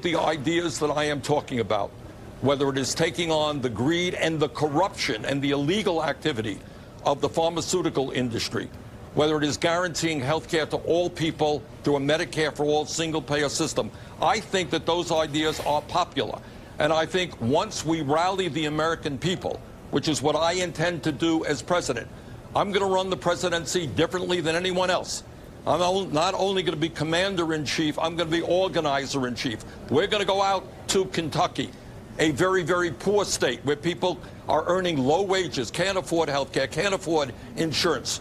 The ideas that I am talking about, whether it is taking on the greed and the corruption and the illegal activity of the pharmaceutical industry, whether it is guaranteeing health care to all people through a Medicare for all single-payer system, I think that those ideas are popular. And I think once we rally the American people, which is what I intend to do as president, I'm going to run the presidency differently than anyone else. I'm not only going to be commander-in-chief, I'm going to be organizer-in-chief. We're going to go out to Kentucky, a very, very poor state where people are earning low wages, can't afford health care, can't afford insurance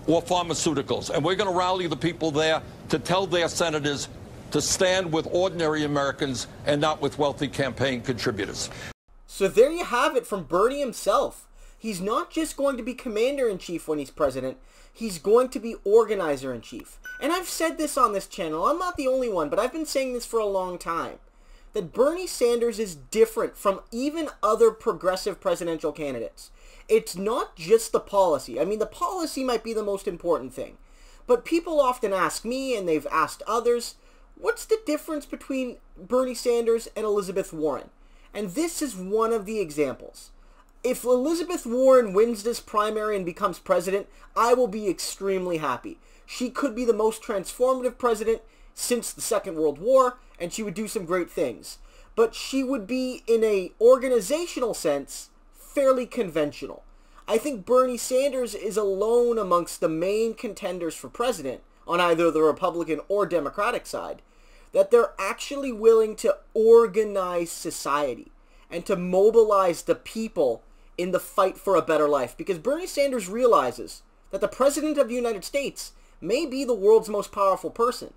or pharmaceuticals. And we're going to rally the people there to tell their senators to stand with ordinary Americans and not with wealthy campaign contributors. So there you have it from Bernie himself. He's not just going to be commander-in-chief when he's president, he's going to be organizer-in-chief. And I've said this on this channel, I'm not the only one, but I've been saying this for a long time, that Bernie Sanders is different from even other progressive presidential candidates. It's not just the policy. I mean, the policy might be the most important thing. But people often ask me, and they've asked others, what's the difference between Bernie Sanders and Elizabeth Warren? And this is one of the examples. If Elizabeth Warren wins this primary and becomes president, I will be extremely happy. She could be the most transformative president since the Second World War, and she would do some great things. But she would be, in an organizational sense, fairly conventional. I think Bernie Sanders is alone amongst the main contenders for president, on either the Republican or Democratic side, that they're actually willing to organize society and to mobilize the people in the fight for a better life. Because Bernie Sanders realizes that the President of the United States may be the world's most powerful person,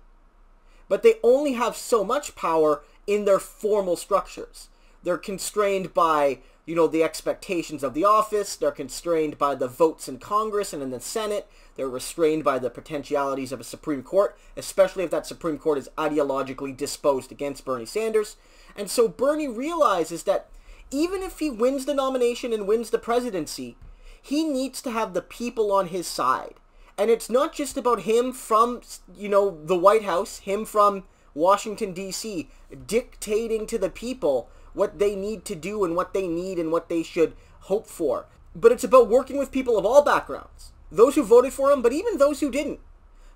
but they only have so much power in their formal structures. They're constrained by, the expectations of the office. They're constrained by the votes in Congress and in the Senate. They're restrained by the potentialities of a Supreme Court, especially if that Supreme Court is ideologically disposed against Bernie Sanders. And so Bernie realizes that even if he wins the nomination and wins the presidency, he needs to have the people on his side. And it's not just about him from, the White House, him from Washington, D.C., dictating to the people what they need to do and what they need and what they should hope for. But it's about working with people of all backgrounds, those who voted for him, but even those who didn't,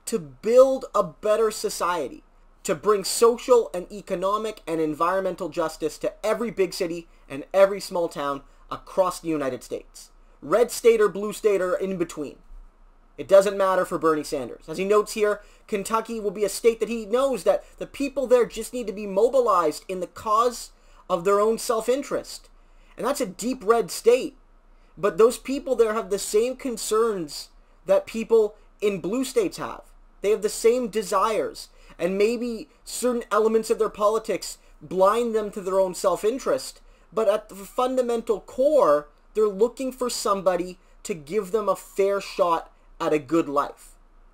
to build a better society, to bring social and economic and environmental justice to every big city and every small town across the United States. Red state or blue state or in between. It doesn't matter for Bernie Sanders. As he notes here, Kentucky will be a state that he knows that the people there just need to be mobilized in the cause of their own self-interest. And that's a deep red state. But those people there have the same concerns that people in blue states have. They have the same desires. And maybe certain elements of their politics blind them to their own self-interest. But at the fundamental core, they're looking for somebody to give them a fair shot at a good life.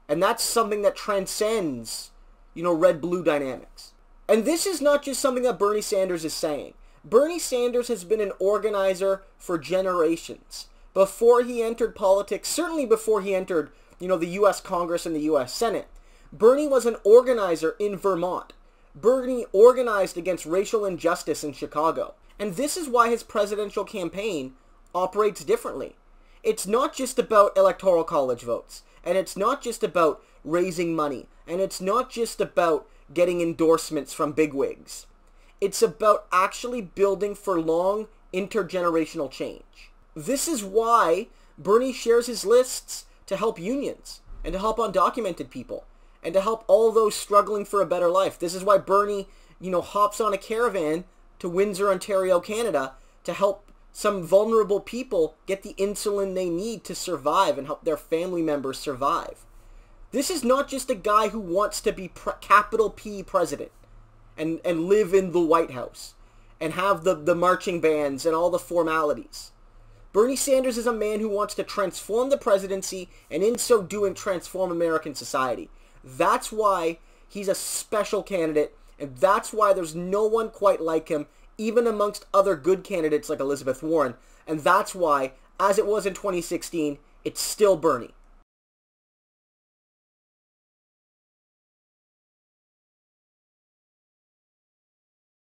And that's something that transcends, red-blue dynamics. And this is not just something that Bernie Sanders is saying. Bernie Sanders has been an organizer for generations. Before he entered politics, certainly before he entered, the U.S. Congress and the U.S. Senate, Bernie was an organizer in Vermont. Bernie organized against racial injustice in Chicago. And this is why his presidential campaign operates differently. It's not just about electoral college votes. And it's not just about raising money. And it's not just about getting endorsements from bigwigs. It's about actually building for long intergenerational change. This is why Bernie shares his lists to help unions and to help undocumented people and to help all those struggling for a better life. This is why Bernie, hops on a caravan to Windsor, Ontario, Canada to help some vulnerable people get the insulin they need to survive and help their family members survive. This is not just a guy who wants to be capital P president and live in the White House and have the marching bands and all the formalities. Bernie Sanders is a man who wants to transform the presidency and in so doing transform American society. That's why he's a special candidate, and that's why there's no one quite like him, even amongst other good candidates like Elizabeth Warren. And that's why, as it was in 2016, it's still Bernie.